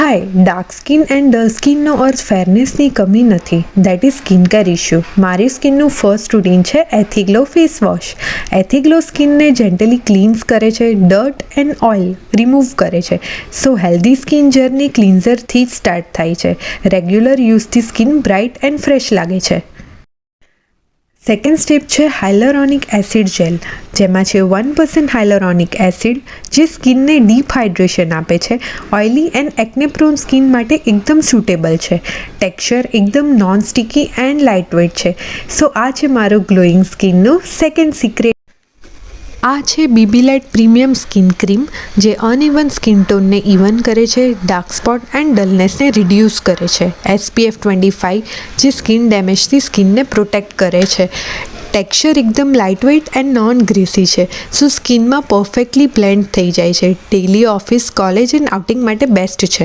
Hi, dark skin and dull સ્કિનનો અર્થ ફેરનેસની કમી નથી. That is skin care issue. મારી સ્કિનનું ફર્સ્ટ રૂટીન છે એથીગ્લો ફેસ વોશ. એથીગ્લો સ્કિનને જેન્ટલી ક્લીન્સ કરે છે, ડર્ટ એન્ડ ઓઇલ રિમૂવ કરે છે. સો હેલ્ધી સ્કિન જર્ની ક્લિન્ઝરથી જ સ્ટાર્ટ થાય છે. રેગ્યુલર યુઝથી સ્કિન બ્રાઇટ એન્ડ ફ્રેશ લાગે છે. સેકન્ડ સ્ટેપ છે હાયલરોનિક એસિડ જેલ, જેમાં છે 1% હાયલરોનિક એસિડ, જે સ્કિનને ડીપ હાઇડ્રેશન આપે છે. ઓઇલી એન્ડ એક્ને પ્રોન સ્કિન માટે એકદમ સુટેબલ છે. ટેક્સચર એકદમ નોન સ્ટિકી એન્ડ લાઇટવેટ છે. સો આ છે મારો ગ્લોઈંગ સ્કિનનો સેકન્ડ સિક્રેટ. આ છે BB light premium skin cream, જે અનઇવન સ્કિન ટોનને ઇવન કરે છે, ડાર્ક સ્પોટ એન્ડ ડલનેસને રિડ્યુસ કરે છે. SPF 25, જે સ્કિન ડેમેજથી સ્કિનને પ્રોટેક્ટ કરે છે. ટેક્સચર એકદમ લાઇટવેટ એન્ડ નોન ગ્રીસી છે, સો સ્કિનમાં પરફેક્ટલી બ્લેન્ડ થઈ જાય છે. Daily office, college and outing માટે બેસ્ટ છે.